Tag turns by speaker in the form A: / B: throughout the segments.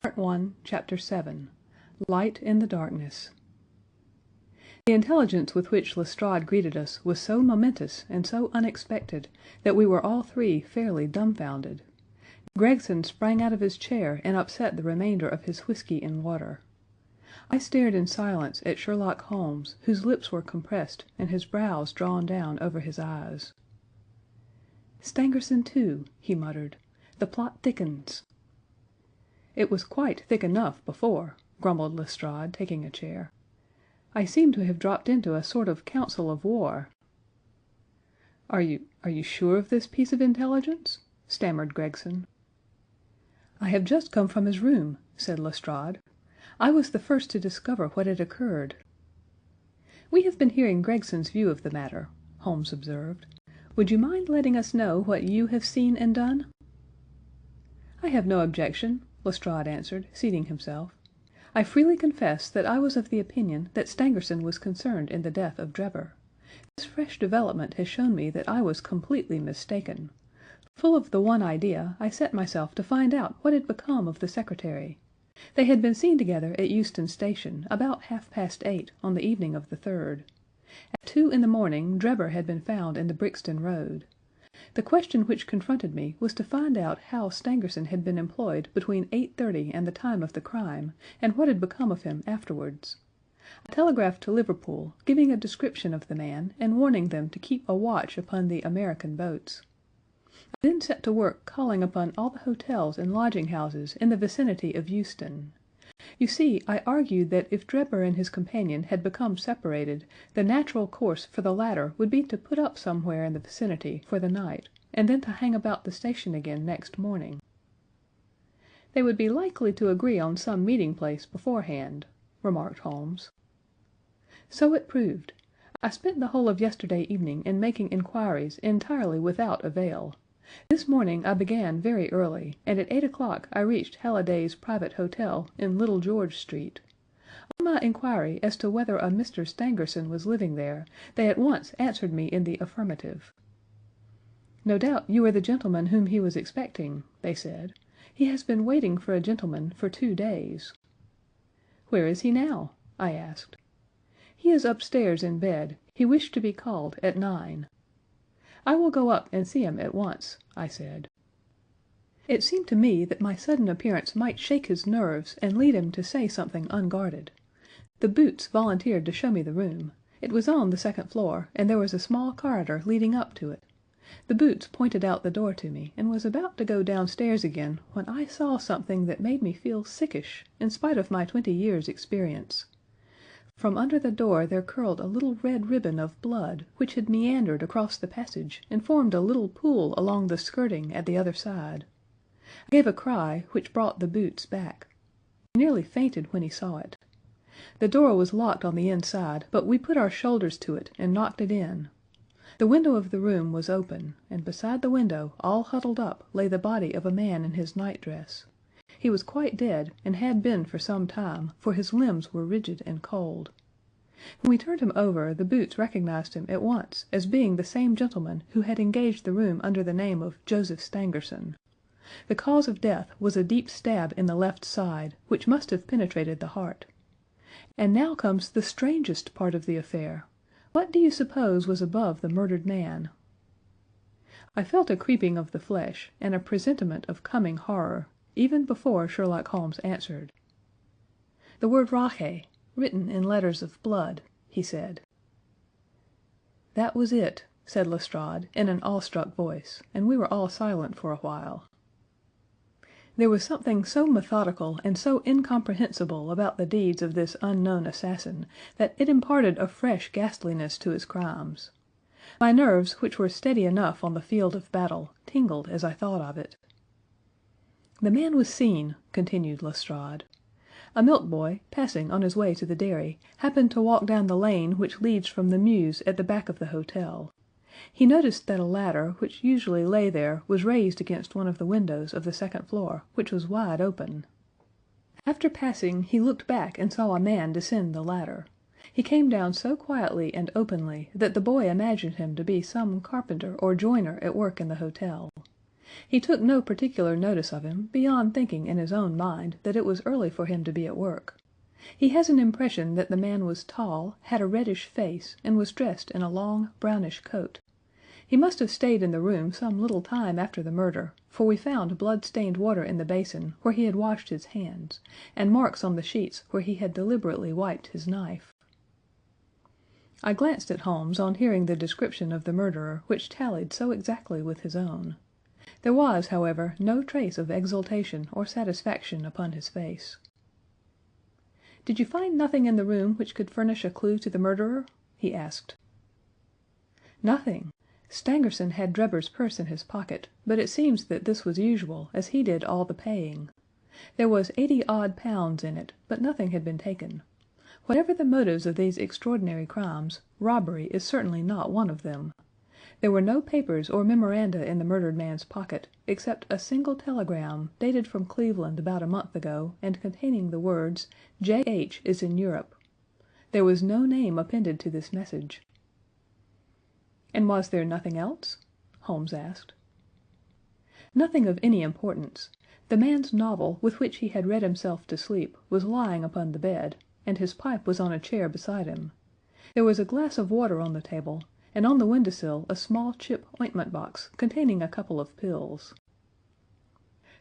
A: Part 1, Chapter 7 Light in the Darkness The intelligence with which Lestrade greeted us was so momentous and so unexpected that we were all three fairly dumbfounded. Gregson sprang out of his chair and upset the remainder of his whiskey and water. I stared in silence at Sherlock Holmes, whose lips were compressed and his brows drawn down over his eyes. "Stangerson, too," he muttered. "The plot thickens." "It was quite thick enough before," grumbled Lestrade, taking a chair. "I seem to have dropped into a sort of council of war." Are you sure of this piece of intelligence?" stammered Gregson. "I have just come from his room," said Lestrade. "I was the first to discover what had occurred." "We have been hearing Gregson's view of the matter," Holmes observed. "Would you mind letting us know what you have seen and done?" "I have no objection," Lestrade answered, seating himself. "I freely confess that I was of the opinion that Stangerson was concerned in the death of Drebber. This fresh development has shown me that I was completely mistaken. Full of the one idea, I set myself to find out what had become of the secretary. They had been seen together at Euston Station about 8:30 on the evening of the 3rd. At 2 in the morning Drebber had been found in the Brixton Road. The question which confronted me was to find out how Stangerson had been employed between 8:30 and the time of the crime, and what had become of him afterwards. I telegraphed to Liverpool, giving a description of the man, and warning them to keep a watch upon the American boats. I then set to work calling upon all the hotels and lodging houses in the vicinity of Euston. You see, I argued that if Drebber and his companion had become separated, the natural course for the latter would be to put up somewhere in the vicinity for the night, and then to hang about the station again next morning. "They would be likely to agree on some meeting place beforehand," remarked Holmes. So it proved. I spent the whole of yesterday evening in making inquiries entirely without avail. This morning I began very early, and at 8 o'clock I reached Halliday's private hotel in Little George Street. On my inquiry as to whether a Mr. Stangerson was living there, they at once answered me in the affirmative. "No doubt you are the gentleman whom he was expecting," they said. "He has been waiting for a gentleman for 2 days." "Where is he now?" I asked. "He is upstairs in bed. He wished to be called at 9." "I will go up and see him at once," I said. It seemed to me that my sudden appearance might shake his nerves and lead him to say something unguarded. The Boots volunteered to show me the room. It was on the 2nd floor, and there was a small corridor leading up to it. The Boots pointed out the door to me, and was about to go downstairs again when I saw something that made me feel sickish, in spite of my 20 years' experience. From under the door there curled a little red ribbon of blood, which had meandered across the passage and formed a little pool along the skirting at the other side. I gave a cry, which brought the Boots back. He nearly fainted when he saw it. The door was locked on the inside, but we put our shoulders to it and knocked it in. The window of the room was open, and beside the window, all huddled up, lay the body of a man in his nightdress. He was quite dead, and had been for some time, for his limbs were rigid and cold. When we turned him over, the Boots recognized him at once as being the same gentleman who had engaged the room under the name of Joseph Stangerson. The cause of death was a deep stab in the left side, which must have penetrated the heart. And now comes the strangest part of the affair. What do you suppose was above the murdered man? I felt a creeping of the flesh, and a presentiment of coming horror, even before Sherlock Holmes answered. "The word RACHE, written in letters of blood," he said. "That was it," said Lestrade, in an awestruck voice, and we were all silent for a while. There was something so methodical and so incomprehensible about the deeds of this unknown assassin that it imparted a fresh ghastliness to his crimes. My nerves, which were steady enough on the field of battle, tingled as I thought of it. "The man was seen," continued Lestrade. "A milk boy, passing on his way to the dairy, happened to walk down the lane which leads from the mews at the back of the hotel. He noticed that a ladder, which usually lay there, was raised against one of the windows of the 2nd floor, which was wide open. After passing, he looked back and saw a man descend the ladder. He came down so quietly and openly that the boy imagined him to be some carpenter or joiner at work in the hotel. He took no particular notice of him, beyond thinking in his own mind that it was early for him to be at work. He has an impression that the man was tall, had a reddish face, and was dressed in a long, brownish coat. He must have stayed in the room some little time after the murder, for we found blood-stained water in the basin where he had washed his hands, and marks on the sheets where he had deliberately wiped his knife. I glanced at Holmes on hearing the description of the murderer which tallied so exactly with his own. There was, however, no trace of exultation or satisfaction upon his face. "Did you find nothing in the room which could furnish a clue to the murderer?" he asked. "Nothing. Stangerson had Drebber's purse in his pocket, but it seems that this was usual, as he did all the paying. There was 80 odd pounds in it, but nothing had been taken. Whatever the motives of these extraordinary crimes, robbery is certainly not one of them. There were no papers or memoranda in the murdered man's pocket, except a single telegram, dated from Cleveland about a month ago, and containing the words, 'J.H. is in Europe.' There was no name appended to this message." "And was there nothing else?" Holmes asked. "Nothing of any importance. The man's novel, with which he had read himself to sleep, was lying upon the bed, and his pipe was on a chair beside him. There was a glass of water on the table, and on the windowsill a small chip ointment box containing a couple of pills."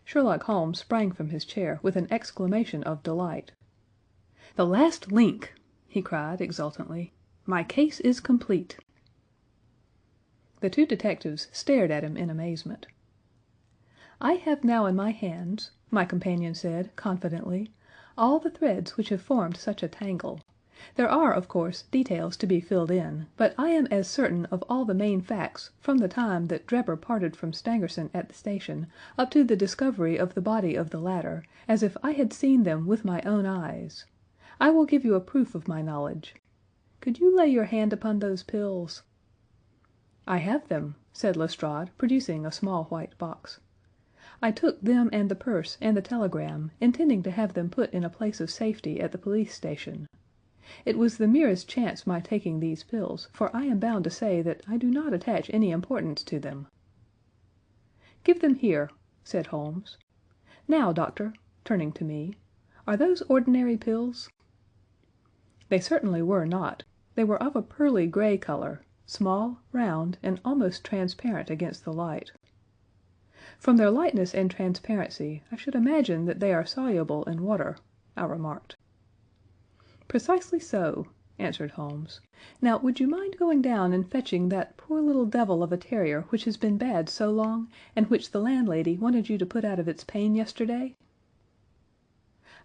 A: Sherlock Holmes sprang from his chair with an exclamation of delight. "The last link!" he cried exultantly. "My case is complete." The two detectives stared at him in amazement. "I have now in my hands," my companion said, confidently, "all the threads which have formed such a tangle. There are, of course, details to be filled in, but I am as certain of all the main facts from the time that Drebber parted from Stangerson at the station up to the discovery of the body of the latter as if I had seen them with my own eyes. I will give you a proof of my knowledge. Could you lay your hand upon those pills?" "I have them," said Lestrade, producing a small white box. "I took them and the purse and the telegram, intending to have them put in a place of safety at the police station. It was the merest chance my taking these pills, for I am bound to say that I do not attach any importance to them." "Give them here," said Holmes. "Now, doctor," turning to me, "are those ordinary pills?" They certainly were not. They were of a pearly gray color, small, round, and almost transparent against the light. "From their lightness and transparency, I should imagine that they are soluble in water," I remarked. "Precisely so," answered Holmes. "Now, would you mind going down and fetching that poor little devil of a terrier which has been bad so long, and which the landlady wanted you to put out of its pain yesterday?"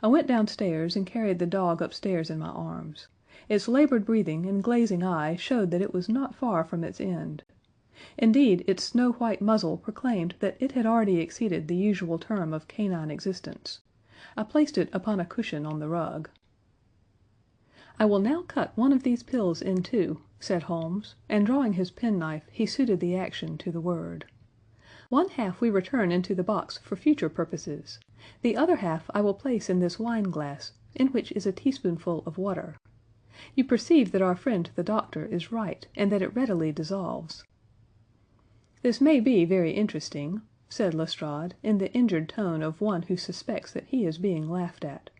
A: I went downstairs and carried the dog upstairs in my arms. Its labored breathing and glazing eyes showed that it was not far from its end. Indeed, its snow white muzzle proclaimed that it had already exceeded the usual term of canine existence. I placed it upon a cushion on the rug. "I will now cut one of these pills in two," said Holmes, and drawing his penknife he suited the action to the word. "One half we return into the box for future purposes. The other half I will place in this wine glass, in which is a teaspoonful of water. You perceive that our friend the doctor is right, and that it readily dissolves." "This may be very interesting," said Lestrade, in the injured tone of one who suspects that he is being laughed at.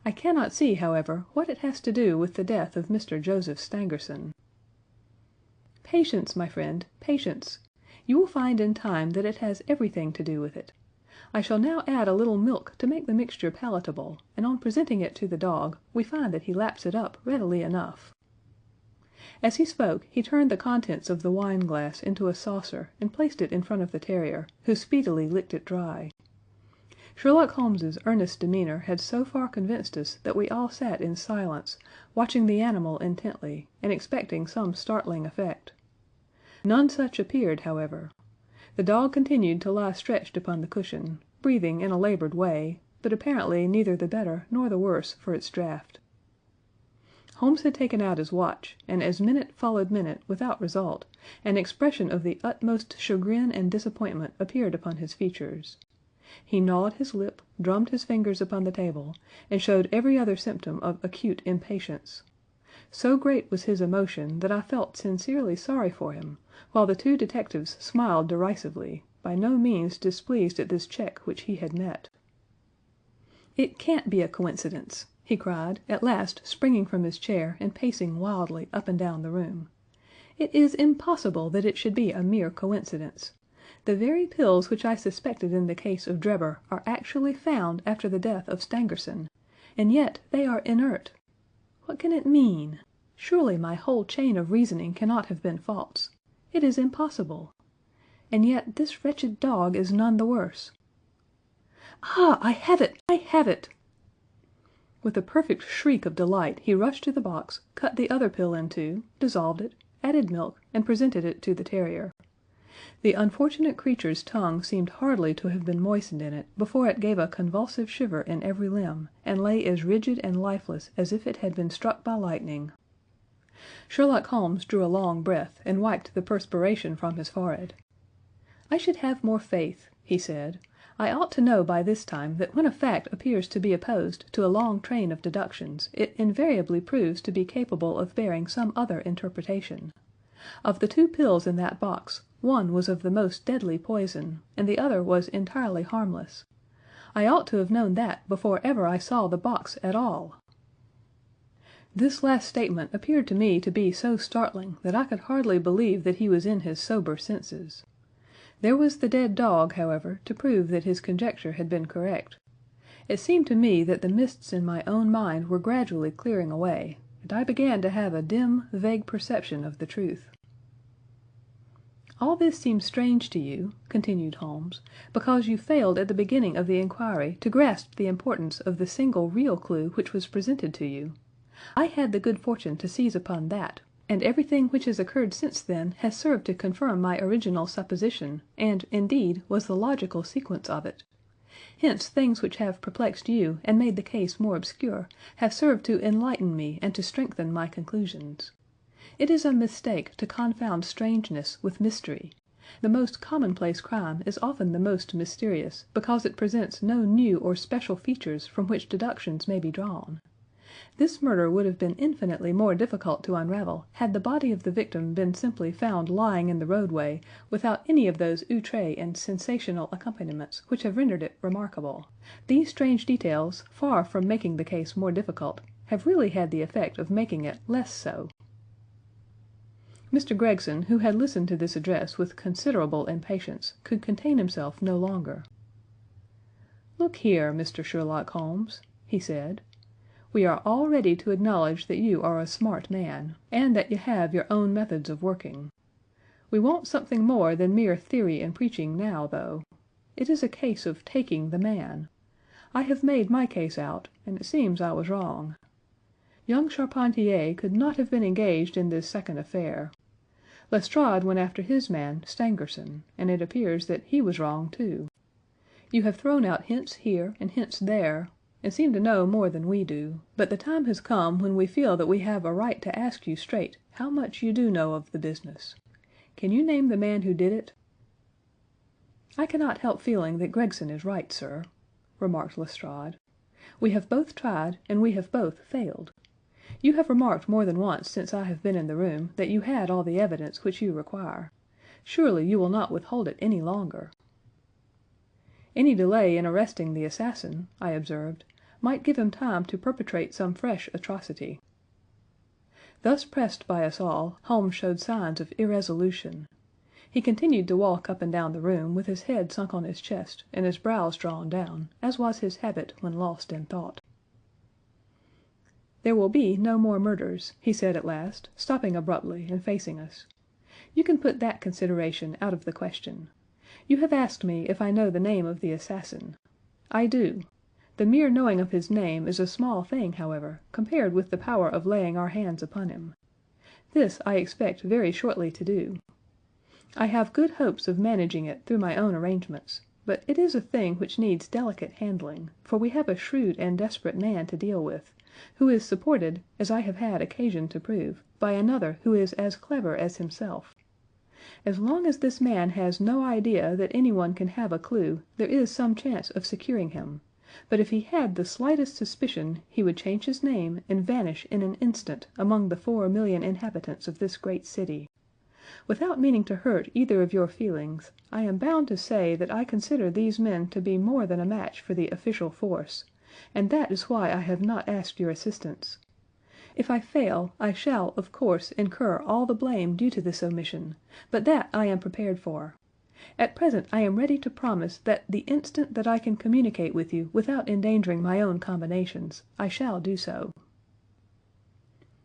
A: "I cannot see, however, what it has to do with the death of Mr. Joseph Stangerson." "Patience, my friend, patience. You will find in time that it has everything to do with it. I shall now add a little milk to make the mixture palatable, and on presenting it to the dog, we find that he laps it up readily enough." As he spoke, he turned the contents of the wine glass into a saucer and placed it in front of the terrier, who speedily licked it dry. Sherlock Holmes's earnest demeanor had so far convinced us that we all sat in silence, watching the animal intently, and expecting some startling effect. None such appeared, however. The dog continued to lie stretched upon the cushion, breathing in a labored way, but apparently neither the better nor the worse for its draught. Holmes had taken out his watch, and as minute followed minute without result, an expression of the utmost chagrin and disappointment appeared upon his features. He gnawed his lip, drummed his fingers upon the table, and showed every other symptom of acute impatience. So great was his emotion that I felt sincerely sorry for him, while the two detectives smiled derisively, by no means displeased at this check which he had met. "It can't be a coincidence!" he cried, at last springing from his chair and pacing wildly up and down the room. "It is impossible that it should be a mere coincidence. The very pills which I suspected in the case of Drebber are actually found after the death of Stangerson, and yet they are inert. What can it mean? Surely my whole chain of reasoning cannot have been false. It is impossible. And yet this wretched dog is none the worse. Ah, I have it! I have it!" With a perfect shriek of delight he rushed to the box, cut the other pill in two, dissolved it, added milk, and presented it to the terrier. The unfortunate creature's tongue seemed hardly to have been moistened in it before it gave a convulsive shiver in every limb, and lay as rigid and lifeless as if it had been struck by lightning. Sherlock Holmes drew a long breath and wiped the perspiration from his forehead. "I should have more faith," he said. "I ought to know by this time that when a fact appears to be opposed to a long train of deductions, it invariably proves to be capable of bearing some other interpretation. Of the two pills in that box, one was of the most deadly poison, and the other was entirely harmless. I ought to have known that before ever I saw the box at all." This last statement appeared to me to be so startling that I could hardly believe that he was in his sober senses. There was the dead dog, however, to prove that his conjecture had been correct. It seemed to me that the mists in my own mind were gradually clearing away, and I began to have a dim, vague perception of the truth. "All this seems strange to you," continued Holmes, "because you failed at the beginning of the inquiry to grasp the importance of the single real clue which was presented to you. I had the good fortune to seize upon that, and everything which has occurred since then has served to confirm my original supposition, and, indeed, was the logical sequence of it. Hence things which have perplexed you and made the case more obscure have served to enlighten me and to strengthen my conclusions. It is a mistake to confound strangeness with mystery. The most commonplace crime is often the most mysterious because it presents no new or special features from which deductions may be drawn. This murder would have been infinitely more difficult to unravel had the body of the victim been simply found lying in the roadway without any of those outrés and sensational accompaniments which have rendered it remarkable. These strange details, far from making the case more difficult, have really had the effect of making it less so." Mr. Gregson, who had listened to this address with considerable impatience, could contain himself no longer. "Look here, Mr. Sherlock Holmes," he said. "We are all ready to acknowledge that you are a smart man, and that you have your own methods of working. We want something more than mere theory and preaching now, though. It is a case of taking the man. I have made my case out, and it seems I was wrong. Young Charpentier could not have been engaged in this second affair. Lestrade went after his man, Stangerson, and it appears that he was wrong too. You have thrown out hints here and hints there, and seem to know more than we do, but the time has come when we feel that we have a right to ask you straight how much you do know of the business. Can you name the man who did it?" "I cannot help feeling that Gregson is right, sir," remarked Lestrade. "We have both tried, and we have both failed. You have remarked more than once since I have been in the room that you had all the evidence which you require. Surely you will not withhold it any longer." "Any delay in arresting the assassin," I observed, "might give him time to perpetrate some fresh atrocity." Thus pressed by us all, Holmes showed signs of irresolution. He continued to walk up and down the room with his head sunk on his chest and his brows drawn down, as was his habit when lost in thought. "There will be no more murders," he said at last, stopping abruptly and facing us. "You can put that consideration out of the question. You have asked me if I know the name of the assassin. I do. The mere knowing of his name is a small thing, however, compared with the power of laying our hands upon him. This I expect very shortly to do. I have good hopes of managing it through my own arrangements, but it is a thing which needs delicate handling, for we have a shrewd and desperate man to deal with, who is supported, as I have had occasion to prove, by another who is as clever as himself. As long as this man has no idea that anyone can have a clue, there is some chance of securing him, but if he had the slightest suspicion, he would change his name and vanish in an instant among the 4,000,000 inhabitants of this great city. Without meaning to hurt either of your feelings, I am bound to say that I consider these men to be more than a match for the official force, and that is why I have not asked your assistance. If I fail, I shall, of course, incur all the blame due to this omission, but that I am prepared for. At present I am ready to promise that the instant that I can communicate with you without endangering my own combinations, I shall do so."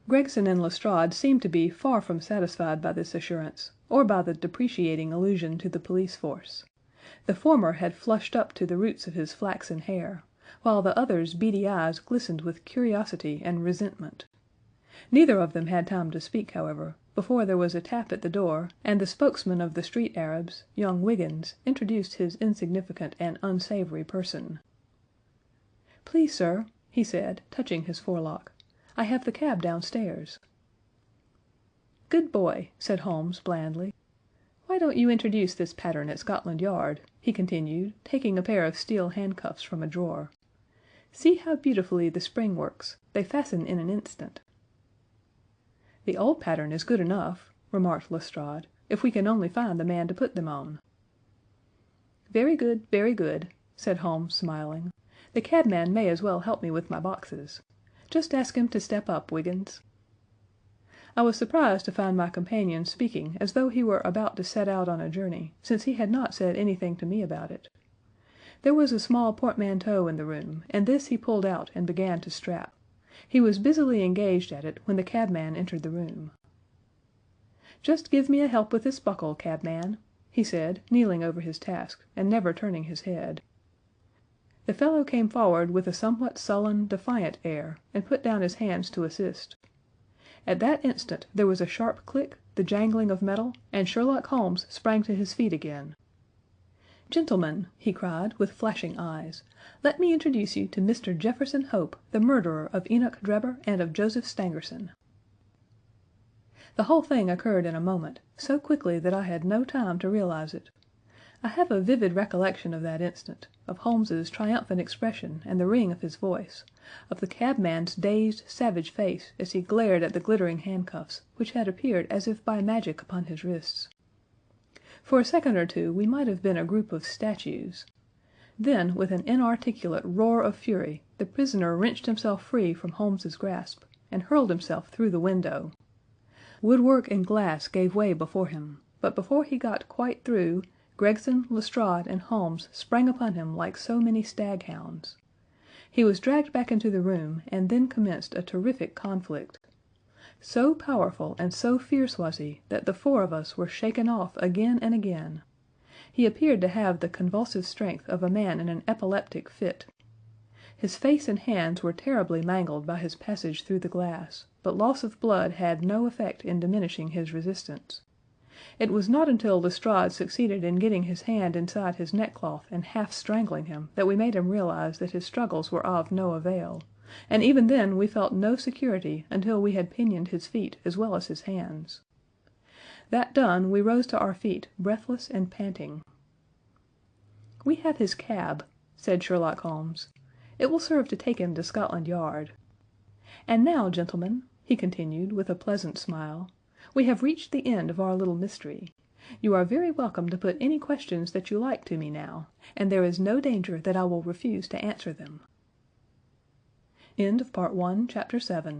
A: Gregson and Lestrade seemed to be far from satisfied by this assurance, or by the depreciating allusion to the police force. The former had flushed up to the roots of his flaxen hair, while the other's beady eyes glistened with curiosity and resentment. Neither of them had time to speak, however, before there was a tap at the door, and the spokesman of the street Arabs, young Wiggins, introduced his insignificant and unsavory person. "Please, sir," he said, touching his forelock, "I have the cab downstairs." "Good boy," said Holmes blandly. "Why don't you introduce this pattern at Scotland Yard?" he continued, taking a pair of steel handcuffs from a drawer. "See how beautifully the spring works; they fasten in an instant." "The old pattern is good enough," remarked Lestrade, "if we can only find the man to put them on." Very good," said Holmes, smiling. "The cabman may as well help me with my boxes. Just ask him to step up, Wiggins." I was surprised to find my companion speaking as though he were about to set out on a journey, since he had not said anything to me about it. There was a small portmanteau in the room, and this he pulled out and began to strap. He was busily engaged at it when the cabman entered the room. "Just give me a help with this buckle, cabman," he said, kneeling over his task, and never turning his head. The fellow came forward with a somewhat sullen, defiant air, and put down his hands to assist. At that instant there was a sharp click, the jangling of metal, and Sherlock Holmes sprang to his feet again. "Gentlemen," he cried, with flashing eyes, "let me introduce you to Mr. Jefferson Hope, the murderer of Enoch Drebber and of Joseph Stangerson." The whole thing occurred in a moment, so quickly that I had no time to realize it. I have a vivid recollection of that instant, of Holmes's triumphant expression and the ring of his voice, of the cabman's dazed, savage face as he glared at the glittering handcuffs, which had appeared as if by magic upon his wrists. For a second or two we might have been a group of statues. Then, with an inarticulate roar of fury, the prisoner wrenched himself free from Holmes's grasp, and hurled himself through the window. Woodwork and glass gave way before him, but before he got quite through, Gregson, Lestrade, and Holmes sprang upon him like so many staghounds. He was dragged back into the room, and then commenced a terrific conflict. So powerful and so fierce was he that the four of us were shaken off again and again. He appeared to have the convulsive strength of a man in an epileptic fit. His face and hands were terribly mangled by his passage through the glass, but loss of blood had no effect in diminishing his resistance. It was not until Lestrade succeeded in getting his hand inside his neckcloth and half strangling him that we made him realize that his struggles were of no avail, and even then we felt no security until we had pinioned his feet as well as his hands. That done, we rose to our feet, breathless and panting. "We have his cab," said Sherlock Holmes. "It will serve to take him to Scotland Yard. And now, gentlemen," he continued, with a pleasant smile, "we have reached the end of our little mystery. You are very welcome to put any questions that you like to me now, and there is no danger that I will refuse to answer them." End of Part 1, Chapter 7.